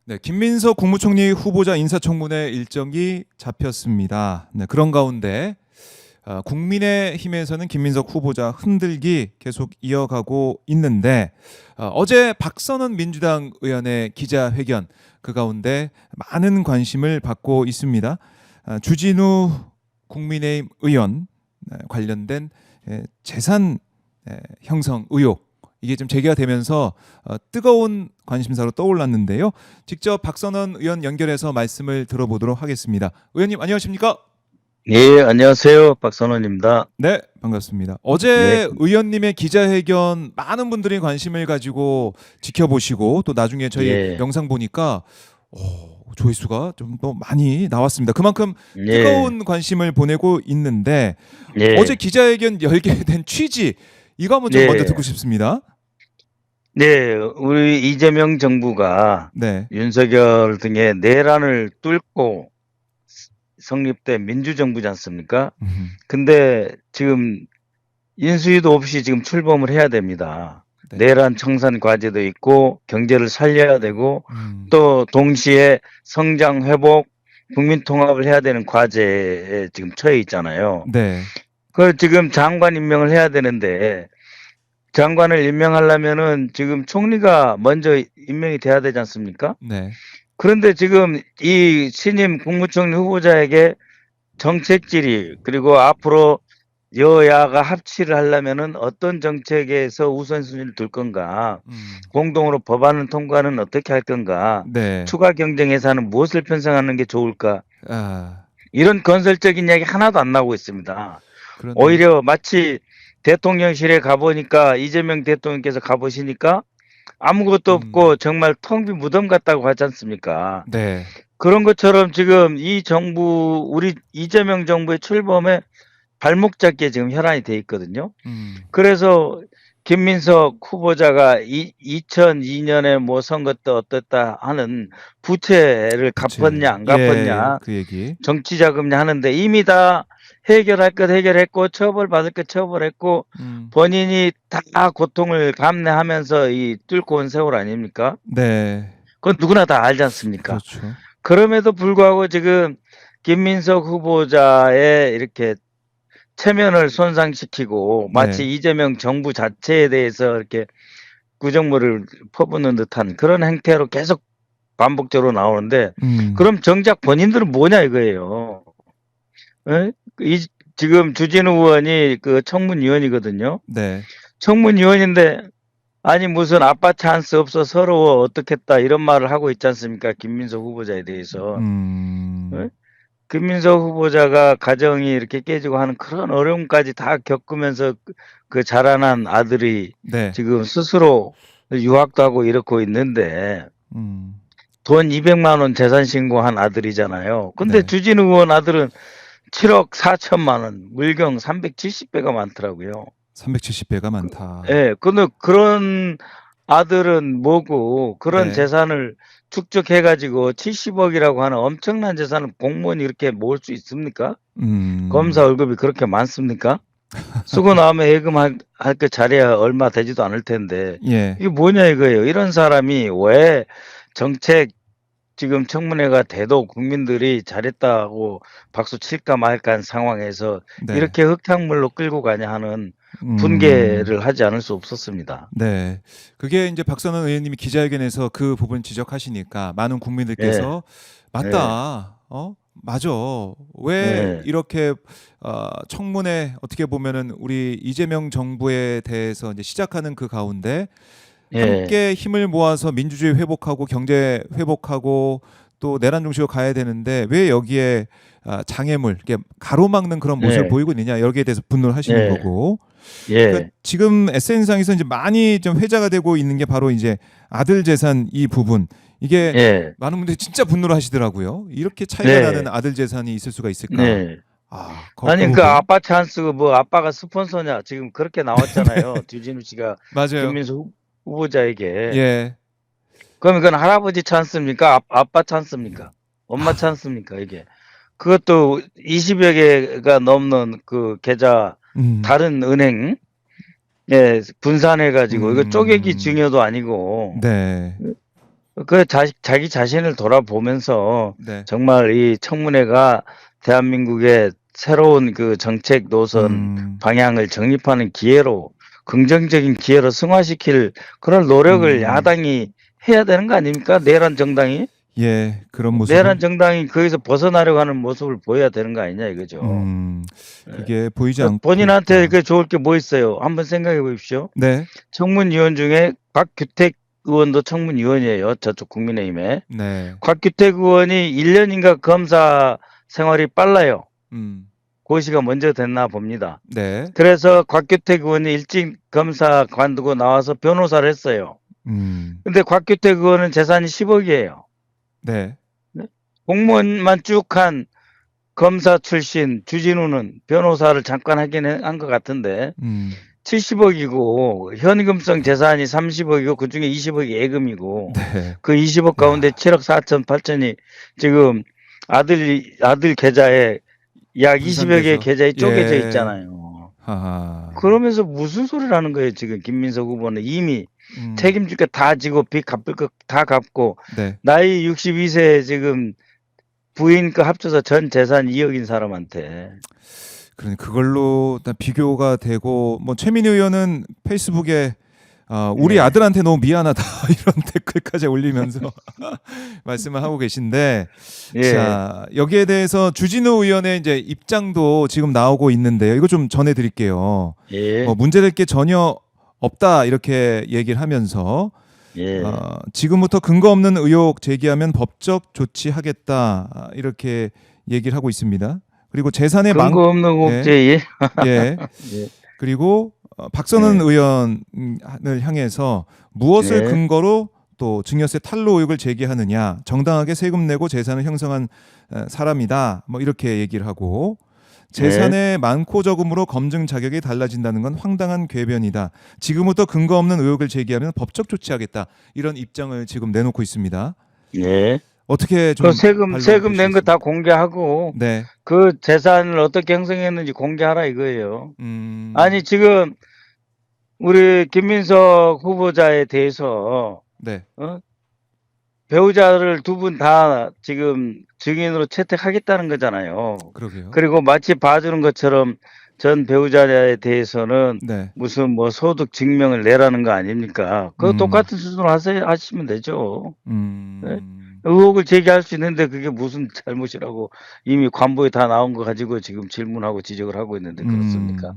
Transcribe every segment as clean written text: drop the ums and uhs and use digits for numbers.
네, 김민석 국무총리 후보자 인사청문회 일정이 잡혔습니다. 네, 그런 가운데 국민의힘에서는 김민석 후보자 흔들기 계속 이어가고 있는데 어제 박선원 민주당 의원의 기자회견 그 가운데 많은 관심을 받고 있습니다. 주진우 국민의힘 의원 관련된 재산 형성 의혹 이게 좀 제기가 되면서 뜨거운 관심사로 떠올랐는데요. 직접 박선원 의원 연결해서 말씀을 들어보도록 하겠습니다. 의원님 안녕하십니까? 예, 안녕하세요. 박선원입니다. 네, 반갑습니다. 네, 어제 의원님의 기자회견 많은 분들이 관심을 가지고 지켜보시고 또 나중에 저희 예, 영상 보니까 조회수가 좀 더 많이 나왔습니다. 그만큼 예, 뜨거운 관심을 보내고 있는데 어제 예, 기자회견 열게 된 취지 이거 한번 좀 먼저 네, 듣고 싶습니다. 네. 우리 이재명 정부가 네. 윤석열 등의 내란을 뚫고 성립된 민주정부지 않습니까? 음, 근데 지금 인수위도 없이 지금 출범을 해야 됩니다. 네. 내란 청산 과제도 있고 경제를 살려야 되고 음, 또 동시에 성장 회복, 국민 통합을 해야 되는 과제에 지금 처해 있잖아요. 네. 그 지금 장관 임명을 해야 되는데 장관을 임명하려면은 지금 총리가 먼저 임명이 돼야 되지 않습니까? 네. 그런데 지금 이 신임 국무총리 후보자에게 정책 질의 그리고 앞으로 여야가 합치를 하려면은 어떤 정책에서 우선순위를 둘 건가? 음, 공동으로 법안을 통과는 어떻게 할 건가? 네. 추가 경쟁 예산은 무엇을 편성하는 게 좋을까? 아, 이런 건설적인 이야기 하나도 안 나오고 있습니다. 그러네요. 오히려 마치 대통령실에 가보니까 이재명 대통령께서 가보시니까 아무것도 없고 정말 텅 빈 무덤 같다고 하지 않습니까? 네. 그런 것처럼 지금 이 정부, 우리 이재명 정부의 출범에 발목 잡기에 지금 혈안이 돼 있거든요. 음, 그래서 김민석 후보자가 2002년에 뭐 선거 때 어땠다 하는 부채를 부채. 갚았냐 안 예, 갚았냐 그 얘기. 정치 자금냐 하는데 이미 다 해결할 것 해결했고 처벌받을 것 처벌했고 음, 본인이 다 고통을 감내하면서 이 뚫고 온 세월 아닙니까? 네. 그건 누구나 다 알지 않습니까? 그렇죠. 그럼에도 불구하고 지금 김민석 후보자의 이렇게 체면을 손상시키고 마치 네. 이재명 정부 자체에 대해서 이렇게 구정물을 퍼붓는 듯한 그런 행태로 계속 반복적으로 나오는데 음, 그럼 정작 본인들은 뭐냐 이거예요. 예? 지금 주진우 의원이 그 청문위원이거든요. 네. 청문위원인데 아니 무슨 아빠 찬스 없어 서러워 어떻겠다 이런 말을 하고 있지 않습니까? 김민석 후보자에 대해서. 음, 예? 김민석 후보자가 가정이 이렇게 깨지고 하는 그런 어려움까지 다 겪으면서 그 자라난 아들이 네. 지금 스스로 유학도 하고 이러고 있는데 음, 돈 200만 원 재산 신고한 아들이잖아요. 근데 네. 주진우 의원 아들은 7억 4천만 원, 물경 370배가 많더라고요. 370배가 많다. 예, 근데 그런 아들은 뭐고 그런 네. 재산을 축적해가지고 70억이라고 하는 엄청난 재산을 공무원이 이렇게 모을 수 있습니까? 검사 음, 월급이 그렇게 많습니까? 쓰고 나면 예금할 거 잘해야 얼마 되지도 않을 텐데 예. 이게 뭐냐 이거예요. 이런 사람이 왜 정책 지금 청문회가 돼도 국민들이 잘했다고 박수 칠까 말까 한 상황에서 네. 이렇게 흙탕물로 끌고 가냐 하는 음, 분개를 하지 않을 수 없었습니다. 네. 그게 이제 박선원 의원님이 기자회견에서 그 부분 지적하시니까 많은 예, 국민들께서 예, 맞다. 맞아. 왜 예, 이렇게 청문회 어떻게 보면은 우리 이재명 정부에 대해서 이제 시작하는 그 가운데 예, 함께 힘을 모아서 민주주의 회복하고 경제 회복하고 또 내란 종식으로 가야 되는데 왜 여기에 장애물, 이렇게 가로막는 그런 모습을 예, 보이고 있느냐 여기에 대해서 분노를 하시는 예, 거고. 그러니까 예, 지금 SNS상에서 이제 많이 좀 회자가 되고 있는 게 바로 이제 아들 재산 이 부분. 이게 예, 많은 분들이 진짜 분노를 하시더라고요. 이렇게 차이가 나는 네, 아들 재산이 있을 수가 있을까? 네. 그 아니 그 부분. 아빠 찬스 뭐 아빠가 스폰서냐 지금 그렇게 나왔잖아요. 뒤진우 씨가 맞아요. 김민수 후보자에게. 예. 그럼 이건 할아버지 찬스입니까? 아빠 찬스입니까? 엄마 찬스입니까? 이게. 그것도 20여 개가 넘는 그 계좌 음. 다른 은행 예, 분산해 가지고 이거 쪼개기 음. 증여도 아니고 네. 자기 자신을 돌아보면서 네. 정말 이 청문회가 대한민국의 새로운 그 정책 노선 음. 방향을 정립하는 기회로, 긍정적인 기회로 승화시킬 그런 노력을 음. 야당이 해야 되는 거 아닙니까? 내란 정당이? 예. 그런 내란 모습을 정당이 거기서 벗어나려고 하는 모습을 보여야 되는 거 아니냐 이거죠. 예. 그게 보이지 그러니까 않고 본인한테 있다. 그 좋을 게 뭐 있어요? 한번 생각해 보십시오. 네. 청문위원 중에 곽규택 의원도 청문위원이에요, 저쪽 국민의힘에. 네. 곽규택 의원이 1 년인가 검사 생활이 빨라요. 음. 고시가 먼저 됐나 봅니다. 네. 그래서 곽규택 의원이 일찍 검사 관두고 나와서 변호사를 했어요. 음. 근데 곽규택 의원은 재산이 10억이에요. 네. 공무원만 쭉 한 검사 출신 주진우는 변호사를 잠깐 하긴 한 것 같은데 음. 70억이고 현금성 재산이 30억이고 그중에 20억이 예금이고 네. 그 20억 가운데 야. 7억 4천 8천이 지금 아들 계좌에 약 20여 개의 분산돼서 계좌에 쪼개져 예. 있잖아요. 하하. 그러면서 무슨 소리를 하는 거예요, 지금 김민석 후보는. 이미 음. 책임질 거 다 지고 빚 갚을 거 다 갚고 네. 나이 62세에 지금 부인 거 합쳐서 전 재산 2억인 사람한테. 그걸로 다 비교가 되고 뭐 최민희 의원은 페이스북에 우리 네. 아들한테 너무 미안하다 이런 댓글까지 올리면서 말씀을 하고 계신데 예. 자 여기에 대해서 주진우 의원의 이제 입장도 지금 나오고 있는데요. 이거 좀 전해드릴게요. 예. 뭐 문제될 게 전혀 없다 이렇게 얘기를 하면서 예. 지금부터 근거 없는 의혹 제기하면 법적 조치하겠다 이렇게 얘기를 하고 있습니다. 그리고 재산의 근거 없는 옥죄. 예. 예. 그리고 박선은 네. 의원을 향해서 무엇을 네. 근거로 또 증여세 탈루 의혹을 제기하느냐, 정당하게 세금 내고 재산을 형성한 사람이다, 뭐 이렇게 얘기를 하고 재산의 많고 적음으로 검증 자격이 달라진다는 건 황당한 궤변이다. 지금부터 근거 없는 의혹을 제기하면 법적 조치하겠다. 이런 입장을 지금 내놓고 있습니다. 예. 어떻게 좀 그 세금 낸 거 다 보시겠습니까? 공개하고 네. 그 재산을 어떻게 형성했는지 공개하라 이거예요. 아니 지금 우리 김민석 후보자에 대해서 네. 배우자를 두 분 다 지금 증인으로 채택하겠다는 거잖아요. 그러게요. 그리고 마치 봐주는 것처럼 전 배우자에 대해서는 네. 무슨 뭐 소득 증명을 내라는 거 아닙니까? 그거 음. 똑같은 수준으로 하시면 되죠. 네? 음. 의혹을 제기할 수 있는데 그게 무슨 잘못이라고 이미 관보에 다 나온 거 가지고 지금 질문하고 지적을 하고 있는데 그렇습니까?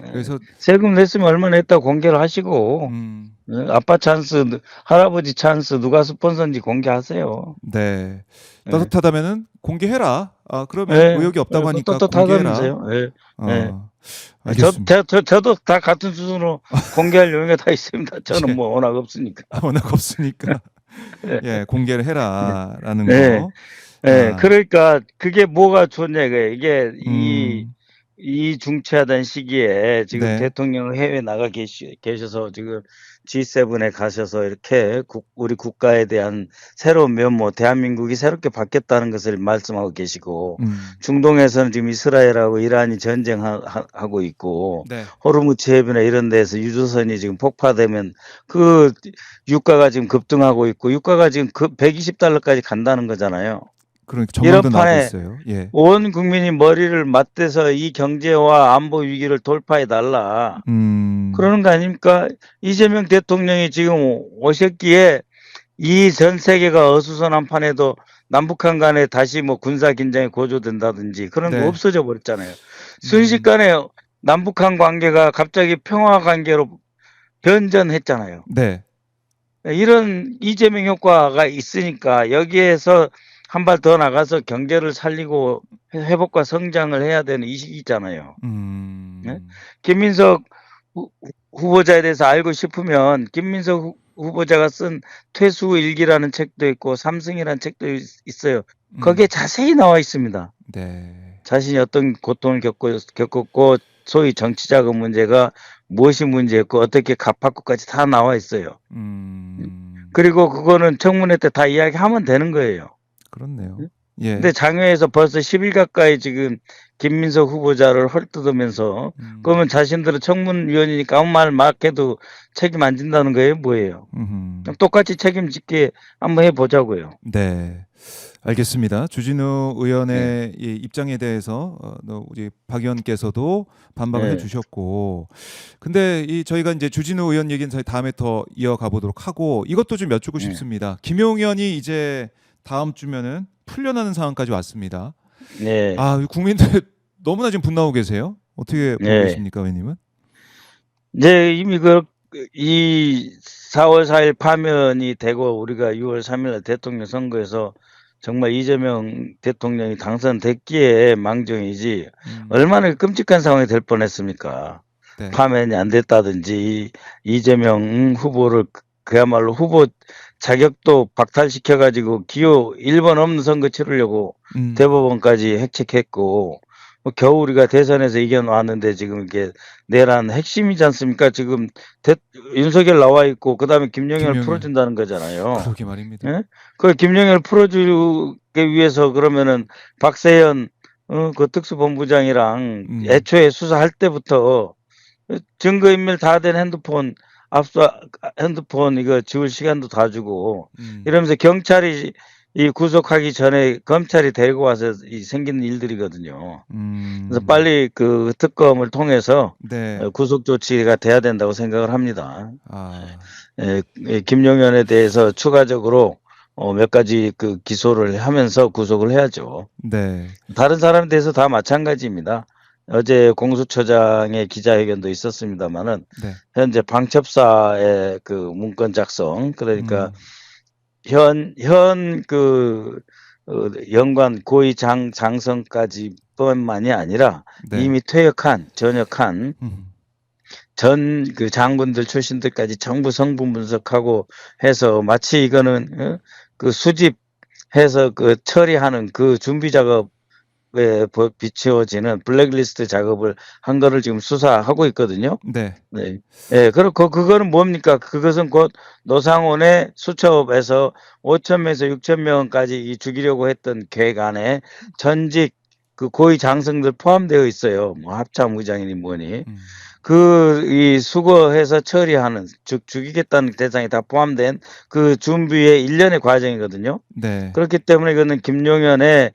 예. 그래서 세금 냈으면 얼마 냈다고 공개를 하시고 예? 아빠 찬스, 할아버지 찬스 누가 스폰서인지 공개하세요. 네. 예. 따뜻하다면은 공개해라. 그러면 예. 의혹이 없다고 하니까 공개해라. 떳떳하다면서요. 예. 예. 알겠습니다. 저도 다 같은 수준으로 공개할 용의가 다 있습니다. 저는 예. 뭐 워낙 없으니까. 워낙 없으니까 예, 공개를 해라라는 네. 거. 예. 그러니까 그게 뭐가 좋냐 이거예요. 이게 이 중차단 시기에 지금 네. 대통령 해외 나가 계셔서 지금 G7에 가셔서 이렇게 우리 국가에 대한 새로운 면모, 대한민국이 새롭게 바뀌었다는 것을 말씀하고 계시고 중동에서는 지금 이스라엘하고 이란이 전쟁하고 있고 네. 호르무즈 해변에 이런 데서 유조선이 지금 폭파되면 그 유가가 지금 급등하고 있고 유가가 지금 120달러까지 간다는 거잖아요. 그러니까 전망도 이런 나오고 판에 있어요. 예. 온 국민이 머리를 맞대서 이 경제와 안보 위기를 돌파해 달라. 그러는 거 아닙니까? 이재명 대통령이 지금 오셨기에 이 전 세계가 어수선한 판에도 남북한 간에 다시 뭐 군사 긴장이 고조된다든지 그런 거 없어져 버렸잖아요. 순식간에 남북한 관계가 갑자기 평화 관계로 변전했잖아요. 네. 이런 이재명 효과가 있으니까 여기에서 한 발 더 나가서 경제를 살리고 회복과 성장을 해야 되는 이 시기잖아요. 네? 김민석 후보자에 대해서 알고 싶으면 김민석 후보자가 쓴 퇴수일기라는 책도 있고 삼승이라는 책도 있어요. 거기에 자세히 나와 있습니다. 네. 자신이 어떤 고통을 겪었고 소위 정치자금 문제가 무엇이 문제였고 어떻게 갚았고까지 다 나와 있어요. 그리고 그거는 청문회 때 다 이야기하면 되는 거예요. 그렇네요. 예. 근데 장외에서 벌써 10일 가까이 지금 김민석 후보자를 헐뜯으면서 그러면 자신들은 청문위원이니까 아무 말 막 해도 책임 안 진다는 거예요? 뭐예요? 똑같이 책임짓게 한번 해보자고요. 네. 알겠습니다. 주진우 의원의 이 입장에 대해서 우리 박 의원께서도 반박을 네. 해주셨고, 근데 저희가 이제 주진우 의원 얘기는 저희 다음에 더 이어가 보도록 하고, 이것도 좀 여쭙고 네. 싶습니다. 김용현이 이제 다음 주면은 풀려나는 상황까지 왔습니다. 네. 아, 국민들 너무나 지금 분노하고 계세요. 어떻게 보고 네. 계십니까, 의원님은? 네, 이미 이 4월 4일 파면이 되고 우리가 6월 3일 대통령 선거에서 정말 이재명 대통령이 당선됐기에 망정이지 얼마나 끔찍한 상황이 될 뻔했습니까? 네. 파면이 안 됐다든지 이재명 후보를 그야말로 후보 자격도 박탈시켜 가지고 기호 1번 없는 선거 치르려고 대법원까지 획책했고 겨우 우리가 대선에서 이겨놨는데 지금 이게 내란 핵심이지 않습니까? 지금 윤석열 나와 있고 그다음에 김영현을 풀어준다는 거잖아요. 그러게 말입니다. 예? 그 김영현을 풀어주기 위해서 그러면은 박세현 그 특수본부장이랑 애초에 수사할 때부터 증거인멸 다 된 핸드폰 이거 지울 시간도 다 주고 이러면서 경찰이 이 구속하기 전에 검찰이 데리고 와서 생기는 일들이거든요. 그래서 빨리 그 특검을 통해서 네. 구속 조치가 돼야 된다고 생각을 합니다. 아. 김용현에 대해서 추가적으로 몇 가지 그 기소를 하면서 구속을 해야죠. 네. 다른 사람에 대해서 다 마찬가지입니다. 어제 공수처장의 기자회견도 있었습니다만은 네. 현재 방첩사의 그 문건 작성 그러니까 현 연관 고위 장성까지뿐만이 아니라 네. 이미 전역한 전 그 장군들 출신들까지 전부 성분 분석하고 해서 마치 이거는 그 수집해서 그 처리하는 그 준비 작업에 비추어지는 블랙리스트 작업을 한 거를 지금 수사하고 있거든요. 네. 네. 예, 그리고 그거는 뭡니까? 그것은 곧 노상원의 수첩에서 5,000명에서 6,000명까지 죽이려고 했던 계획 안에 전직 그 고위 장성들 포함되어 있어요. 뭐 합참 의장이니 뭐니. 이 수거해서 처리하는 즉 죽이겠다는 대상이 다 포함된 그 준비의 일련의 과정이거든요. 네. 그렇기 때문에 이거는 김용현의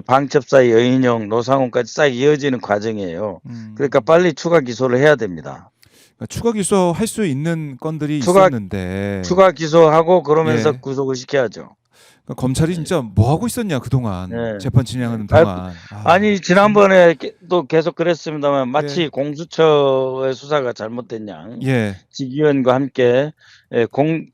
방첩사의 여인형 노상원까지 싹 이어지는 과정이에요. 그러니까 빨리 추가 기소를 해야 됩니다. 그러니까 추가 기소할 수 있는 건들이 있었는데 추가 기소하고 그러면서 예. 구속을 시켜야죠. 그러니까 검찰이 진짜 뭐 하고 있었냐 그동안 네. 재판 진행하는 동안. 아니 지난번에 또 계속 그랬습니다만 마치 예. 공수처의 수사가 잘못된 양 예. 직위원과 함께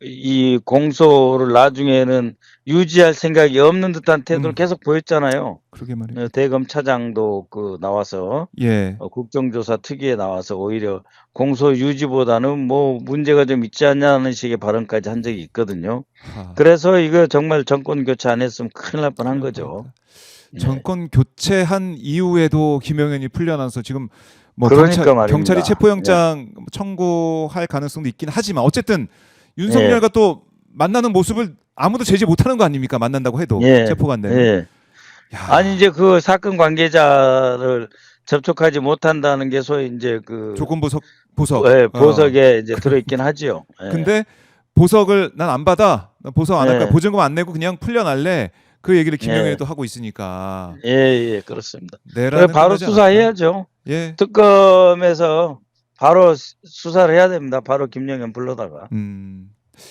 이 공소를 나중에는 유지할 생각이 없는 듯한 태도를 계속 보였잖아요. 그러게 말이에요. 대검 차장도 그 나와서 예. 국정조사 특위에 나와서 오히려 공소 유지보다는 뭐 문제가 좀 있지 않냐는 식의 발언까지 한 적이 있거든요. 그래서 이거 정말 정권 교체 안 했으면 큰일 날 뻔한 거죠. 정권 교체한 이후에도 김용현이 풀려나서 지금 뭐 그러니까 경찰이 체포영장 청구할 가능성도 있긴 하지만 어쨌든 윤석열과 또 만나는 모습을 아무도 제지 못하는 거 아닙니까? 만난다고 해도 체포가 안 되면. 아니 이제 그 사건 관계자를 접촉하지 못한다는 게 소위 이제 그 조건 보석. 보석에 이제 들어있긴 하지요. 근데 보석을 난 안 받아. 난 보석 안 할 거야. 보증금 안 내고 그냥 풀려날래. 그 얘기를 김용현이 또 하고 있으니까. 예, 그렇습니다. 바로 끝나지 수사해야죠. 예. 특검에서 바로 수사를 해야 됩니다. 바로 김용현 불러다가.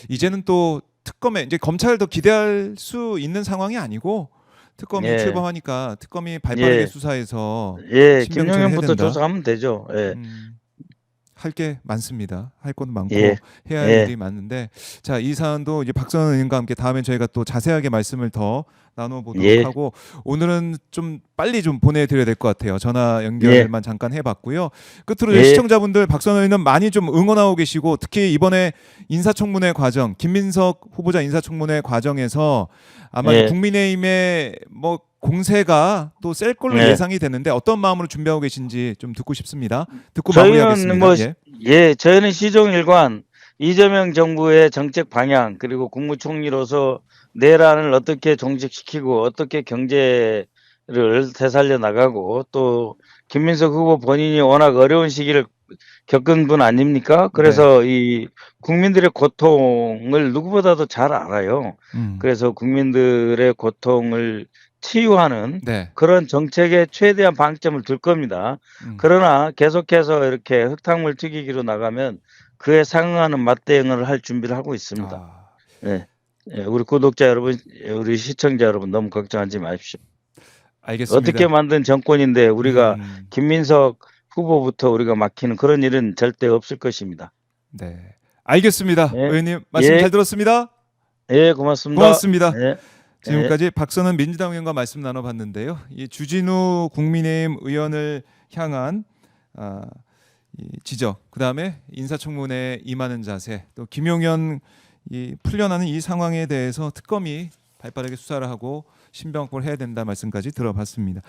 이제는 또 특검에 이제 검찰도 기대할 수 있는 상황이 아니고 특검이 출범하니까 특검이 발빠르게 수사해서 김용현부터 조사하면 되죠. 할 게 많습니다. 할 것도 많고 해야 할 일이 많은데 자, 이 사안도 이제 박선원 의원과 함께 다음에 저희가 또 자세하게 말씀을 더 나눠보도록 하고 오늘은 좀 빨리 좀 보내드려야 될 것 같아요. 전화 연결만 잠깐 해봤고요. 끝으로 시청자분들 박선원 의원은 많이 좀 응원하고 계시고 특히 이번에 인사청문회 과정 김민석 후보자 인사청문회 과정에서 아마 국민의힘의 뭐 공세가 또 셀 걸로 예상이 되는데 어떤 마음으로 준비하고 계신지 좀 듣고 싶습니다. 듣고 마무리하겠습니다. 저희는 시종일관 이재명 정부의 정책 방향 그리고 국무총리로서 내란을 어떻게 종식시키고 어떻게 경제를 되살려 나가고 또 김민석 후보 본인이 워낙 어려운 시기를 겪은 분 아닙니까? 네. 그래서 이 국민들의 고통을 누구보다도 잘 알아요. 음. 그래서 국민들의 고통을 치유하는 네. 그런 정책에 최대한 방점을 둘 겁니다. 음. 그러나 계속해서 이렇게 흙탕물 튀기기로 나가면 그에 상응하는 맞대응을 할 준비를 하고 있습니다. 아, 예. 예, 우리 구독자 여러분, 우리 시청자 여러분 너무 걱정하지 마십시오. 알겠습니다. 어떻게 만든 정권인데 우리가 음. 김민석 후보부터 우리가 막히는 그런 일은 절대 없을 것입니다. 네. 알겠습니다. 예. 의원님 말씀 예. 잘 들었습니다. 예, 고맙습니다. 고맙습니다. 예. 예. 지금까지 박선은 민주당 의원과 말씀 나눠봤는데요. 이 주진우 국민의힘 의원을 향한 이 지적, 그 다음에 인사청문회에 임하는 자세, 또 김용현 이 풀려나는 이 상황에 대해서 특검이 발빠르게 수사를 하고 신병 확보를 해야 된다 말씀까지 들어봤습니다.